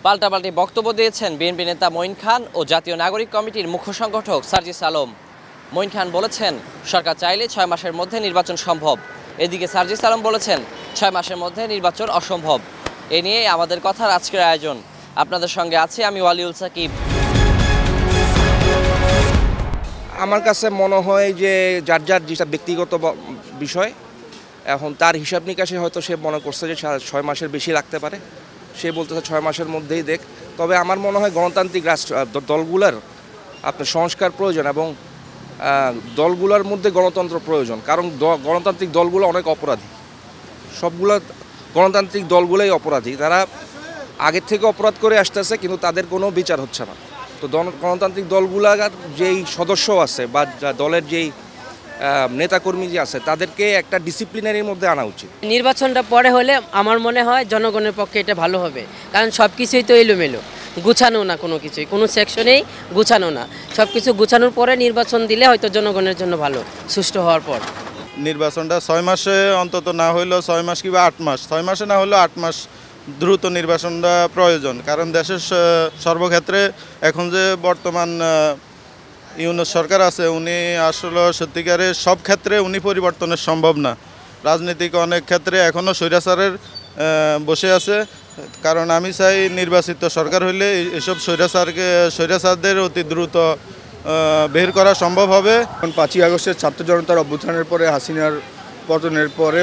পাল্টাপাল্টি বক্তব্য দিয়েছেন বিএনপি নেতা মঈন খান ও জাতীয় নাগরিক কমিটির মুখ্য সংগঠক সার্জিস আলম। মঈন খান বলেছেন, সরকার চাইলে 6 মাসের মধ্যে নির্বাচন সম্ভব। এদিকে সার্জিস আলম বলেছেন, 6 মাসের মধ্যে নির্বাচন অসম্ভব। এ নিয়ে আমাদের কথার আজকের আয়োজন। আপনাদের সঙ্গে আছি আমি ওয়ালিউল সাকিব। আমার কাছে মনে হয় যে যার যেটা ব্যক্তিগত বিষয়, এখন তার হিসাব নিকাশে হয়তো সে মনে করছে যে 6 মাসের বেশি লাগতে পারে, সে বলতেছে 6 মাসের মধ্যেই দেখ। তবে আমার মনে হয় গণতান্ত্রিক দলগুলোর আপনার সংস্কার প্রয়োজন এবং দলগুলোর মধ্যে গণতন্ত্র প্রয়োজন। কারণ গণতান্ত্রিক দলগুলো অনেক অপরাধী, সবগুলো গণতান্ত্রিক দলগুলোই অপরাধী। তারা আগের থেকে অপরাধ করে আসতেছে, কিন্তু তাদের কোনো বিচার হচ্ছে না। তো গণতান্ত্রিক দলগুলার যেই সদস্য আছে বা দলের যেই নেতাকর্মী যে আছে, তাদেরকে একটা ডিসিপ্লিনারির মধ্যে আনা উচিত। নির্বাচনটা পরে হলে আমার মনে হয় জনগণের পক্ষে এটা ভালো হবে, কারণ সব কিছুই তো এলোমেলো, গুছানো না, কোনো কিছুই কোনো সেকশনেই গুছানো না। সব কিছু গুছানোর পরে নির্বাচন দিলে হয়তো জনগণের জন্য ভালো, সুষ্ঠু হওয়ার পর। নির্বাচনটা 6 মাসে অন্তত না হইলেও 6 মাস কিংবা 8 মাস, 6 মাসে না হলেও 8 মাস দ্রুত নির্বাচনটা প্রয়োজন। কারণ দেশের সর্বক্ষেত্রে এখন যে বর্তমান ইউনূস সরকার আছে, উনি আসলে সত্যিকারের সব ক্ষেত্রে উনি পরিবর্তনের সম্ভব না। রাজনীতিক অনেক ক্ষেত্রে এখনও স্বৈরাচারের বসে আছে। কারণ আমি চাই নির্বাচিত সরকার হইলে এসব স্বৈরাচারদের অতি দ্রুত বের করা সম্ভব হবে। 5ই আগস্টের ছাত্র জনতার অভ্যুত্থানের পরে হাসিনার পতনের পরে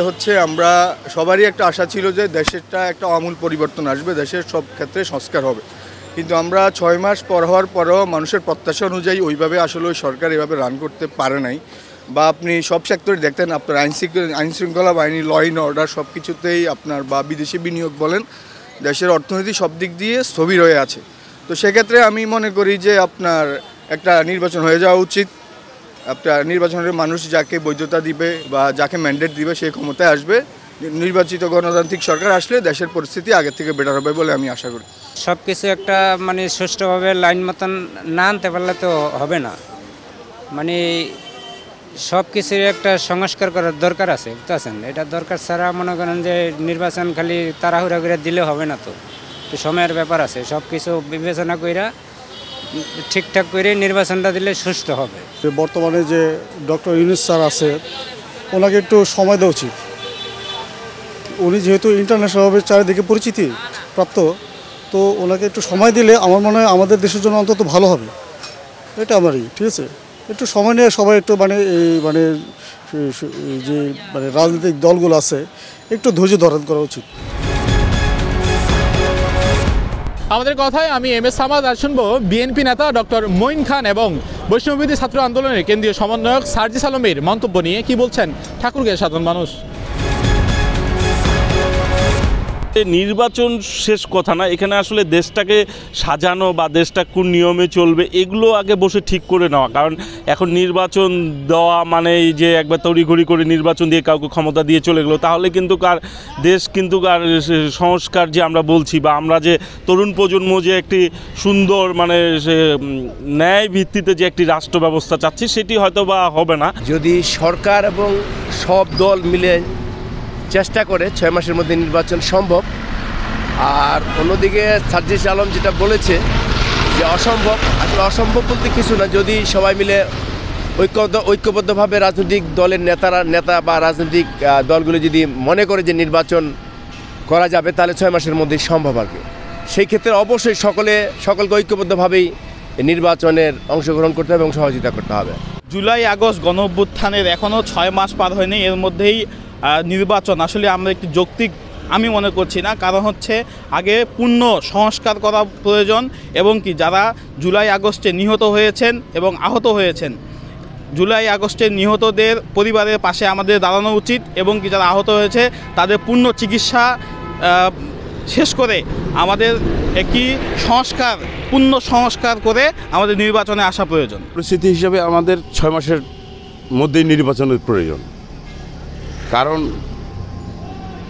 আমরা সবারই একটা আশা ছিল যে দেশেরটা একটা আমূল পরিবর্তন আসবে, দেশের সব ক্ষেত্রে সংস্কার হবে। কিন্তু আমরা 6 মাস পর হওয়ার পরেও মানুষের প্রত্যাশা অনুযায়ী ওইভাবে আসলে ওই সরকার এভাবে রান করতে পারে নাই। বা আপনি সব সেক্টরে দেখতেন, আপনার আইনশৃঙ্খলা বাহিনী, ল অ্যান্ড অর্ডার সব কিছুতেই আপনার, বা বিদেশি বিনিয়োগ বলেন, দেশের অর্থনীতি সব দিক দিয়ে স্থবির হয়ে আছে। তো সেক্ষেত্রে আমি মনে করি যে আপনার একটা নির্বাচন হয়ে যাওয়া উচিত। আপনার নির্বাচনের মানুষ যাকে বৈধতা দিবে বা যাকে ম্যান্ডেট দিবে সে ক্ষমতায় আসবে। নির্বাচিত গণতান্ত্রিক সরকার আসলে দেশের পরিস্থিতি আগের থেকে বেটার হবে বলে আমি আশা করি। সব কিছু একটা সুষ্ঠুভাবে লাইন মতন না আনতে পারলে তো হবে না। সব কিছুর একটা সংস্কার করার দরকার আছে, বুঝতে পারছেন? এটা দরকার ছাড়া মনে করেন যে নির্বাচন খালি তাড়াহুড়া করে দিলে হবে না। তো সময়ের ব্যাপার আছে, সব কিছু বিবেচনা করে ঠিকঠাক করে নির্বাচনটা দিলে সুস্থ হবে। বর্তমানে যে ডক্টর ইউনূস স্যার আছে, ওনাকে একটু সময় দেওয়া উচিত। উনি যেহেতু ইন্টারন্যাশনালভাবে চারিদিকে পরিচিতি প্রাপ্ত, তো ওনাকে একটু সময় দিলে আমার মনে হয় আমাদের দেশের জন্য অন্তত ভালো হবে। এটা আমারই, ঠিক আছে? একটু সময় নিয়ে সবাই একটু যে রাজনৈতিক দলগুলো আছে একটু ধৈর্য ধারণ করা উচিত। আমাদের কথায় আমি এম.এস. সামাদ। আর শুনবো বিএনপি নেতা ডক্টর মঈন খান এবং বৈষম্যবিরোধী ছাত্র আন্দোলনের কেন্দ্রীয় সমন্বয়ক সার্জিস আলমের মন্তব্য নিয়ে কি বলছেন ঠাকুরগাঁওয়ের সাধারণ মানুষ। নির্বাচন শেষ কথা না, এখানে আসলে দেশটাকে সাজানো বা দেশটা কোন নিয়মে চলবে এগুলো আগে বসে ঠিক করে নেওয়া। কারণ এখন নির্বাচন দেওয়া মানে যে একবার তড়িঘড়ি করে নির্বাচন দিয়ে কাউকে ক্ষমতা দিয়ে চলে গেলো, তাহলে কিন্তু দেশ কিন্তু সংস্কার যে আমরা বলছি বা আমরা যে তরুণ প্রজন্ম যে একটি সুন্দর ন্যায় ভিত্তিতে যে একটি রাষ্ট্র ব্যবস্থা চাচ্ছি, সেটি হয়তো বা হবে না। যদি সরকার এবং সব দল মিলে চেষ্টা করে 6 মাসের মধ্যে নির্বাচন সম্ভব। আর অন্যদিকে সার্জিস আলম যেটা বলেছে যে অসম্ভব, আসলে অসম্ভব বলতে কিছু না। যদি সবাই মিলে ঐক্যবদ্ধভাবে রাজনৈতিক দলের নেতা বা রাজনৈতিক দলগুলো যদি মনে করে যে নির্বাচন করা যাবে, তাহলে 6 মাসের মধ্যেই সম্ভব আর কি। সেই ক্ষেত্রে অবশ্যই সকলকে ঐক্যবদ্ধভাবেই নির্বাচনের অংশগ্রহণ করতে হবে এবং সহযোগিতা করতে হবে। জুলাই আগস্ট গণ অভ্যুত্থানের এখনও 6 মাস পার হয়নি, এর মধ্যেই নির্বাচন আসলে আমরা একটি যৌক্তিক আমি মনে করছি না। কারণ হচ্ছে আগে পূর্ণ সংস্কার করা প্রয়োজন, এবং কি যারা জুলাই আগস্টে নিহত হয়েছেন এবং আহত হয়েছেন, জুলাই আগস্টের নিহতদের পরিবারের পাশে আমাদের দাঁড়ানো উচিত, এবং কি যারা আহত হয়েছে তাদের পূর্ণ চিকিৎসা শেষ করে আমাদের একটি পূর্ণ সংস্কার করে আমাদের নির্বাচনে আসা প্রয়োজন। পরিস্থিতি হিসাবে আমাদের 6 মাসের মধ্যেই নির্বাচনের প্রয়োজন। কারণ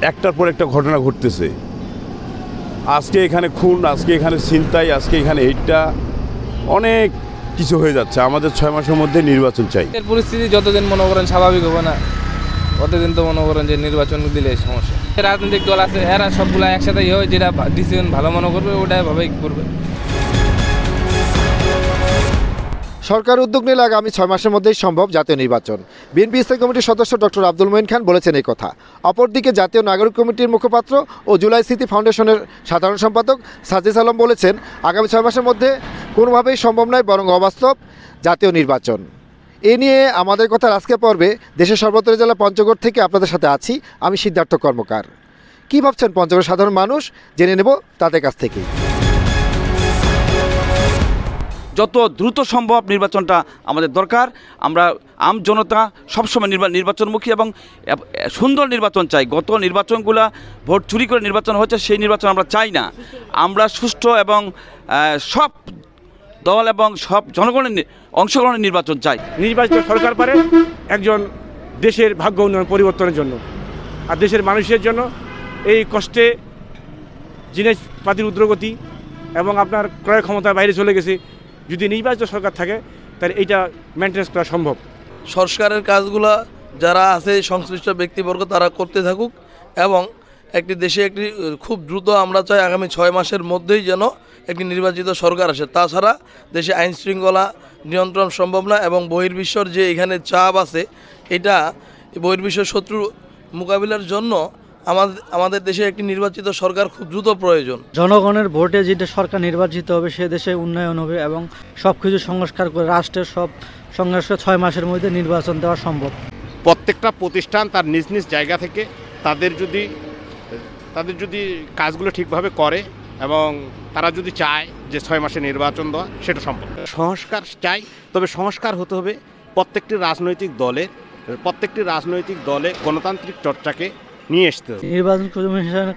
একটার পর একটা ঘটনা ঘটতেছে। আজকে এখানে খুন, আজকে এখানে ছিনতাই, আজকে এখানে এইটা, অনেক কিছু হয়ে যাচ্ছে। আমাদের 6 মাসের মধ্যে নির্বাচন চাই। এর পরিস্থিতি যতদিন মনে করেন স্বাভাবিক হবে না, ততদিন তো মনে করেন যে নির্বাচন দিলে সমস্যা। রাজনৈতিক দল আছে এরা সবগুলা একসাথে হয়, যেটা ডিসিশন ভালো মনে করবে ওটাই ভাবে করবে। সরকার উদ্যোগ নিলে আগামী 6 মাসের মধ্যেই সম্ভব জাতীয় নির্বাচন। বিএনপি স্থায়ী কমিটির সদস্য ডক্টর আব্দুল মঈন খান বলেছেন এই কথা। অপরদিকে জাতীয় নাগরিক কমিটির মুখপাত্র ও জুলাই স্মৃতি ফাউন্ডেশনের সাধারণ সম্পাদক সাজিস আলম বলেছেন, আগামী 6 মাসের মধ্যে কোনোভাবেই সম্ভব নয়, বরং অবাস্তব জাতীয় নির্বাচন। এ নিয়ে আমাদের কথার আজকে পর্বে দেশের সর্বত্র জেলা পঞ্চগড় থেকে আপনাদের সাথে আছি আমি সিদ্ধার্থ কর্মকার। কী ভাবছেন পঞ্চগড়ের সাধারণ মানুষ, জেনে নেব তাদের কাছ থেকেই। যত দ্রুত সম্ভব নির্বাচনটা আমাদের দরকার। আমরা আম জনতা সবসময় নির্বাচনমুখী এবং সুন্দর নির্বাচন চাই। গত নির্বাচনগুলো ভোট চুরি করে নির্বাচন হচ্ছে, সেই নির্বাচন আমরা চাই না। আমরা সুষ্ঠু এবং সব দল এবং সব জনগণের অংশগ্রহণের নির্বাচন চাই। নির্বাচিত সরকার পারে একজন দেশের ভাগ্য উন্নয়ন পরিবর্তনের জন্য, আর দেশের মানুষের জন্য এই কষ্টে জিনিসপাতির ঊর্ধ্বগতি এবং আপনার ক্রয় ক্ষমতার বাইরে চলে গেছে। যদি নির্বাচিত সরকার থাকে তাহলে এইটা মেনটেন্স করা সম্ভব। সংস্কারের কাজগুলা যারা আছে সংশ্লিষ্ট ব্যক্তিবর্গ তারা করতে থাকুক এবং একটি দেশে একটি খুব দ্রুত আমরা চাই আগামী 6 মাসের মধ্যেই যেন একটি নির্বাচিত সরকার আসে। তাছাড়া দেশে আইন শৃঙ্খলা নিয়ন্ত্রণ সম্ভব না এবং বহির্বিশ্বর যে এখানে চাপ আছে, এটা বহির্বিশ্ব শত্রু মোকাবিলার জন্য আমাদের দেশে একটি নির্বাচিত সরকার খুব দ্রুত প্রয়োজন। জনগণের ভোটে যেটা সরকার নির্বাচিত হবে সে দেশে উন্নয়ন হবে এবং সব কিছু সংস্কার করে রাষ্ট্রের সব সংস্কার 6 মাসের মধ্যে নির্বাচন দেওয়া সম্ভব। প্রত্যেকটা প্রতিষ্ঠান তার নিজ নিজ জায়গা থেকে তাদের যদি কাজগুলো ঠিকভাবে করে এবং তারা যদি চায় যে 6 মাসে নির্বাচন দেওয়া, সেটা সম্ভব। সংস্কার চাই, তবে সংস্কার হতে হবে প্রত্যেকটি রাজনৈতিক দলে গণতান্ত্রিক চর্চাকে নিয়ে আসতে হবে। নির্বাচন কমিশনের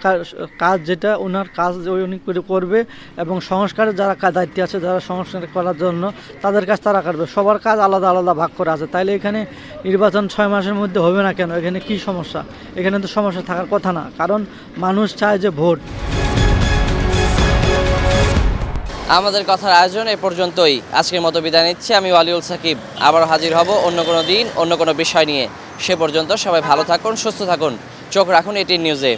কাজ যেটা ওনার কাজ উনি করবে এবং সংস্কারের যারা দায়িত্বে আছে, যারা সংস্কার করার জন্য তাদের কাজ তারা করবে। সবার কাজ আলাদা আলাদা ভাগ করে আছে। তাইলে এখানে নির্বাচন 6 মাসের মধ্যে হবে না কেন? এখানে কি সমস্যা? এখানে তো সমস্যা থাকার কথা না, কারণ মানুষ চায় যে ভোট। আমাদের কথার আয়োজন এ পর্যন্তই। আজকের মতো বিদায় নিচ্ছি আমি ওয়ালিউল সাকিব। আবারও হাজির হব অন্য কোনো দিন অন্য কোনো বিষয় নিয়ে। সে পর্যন্ত সবাই ভালো থাকুন, সুস্থ থাকুন। চোখ রাখুন এটিএন নিউজে।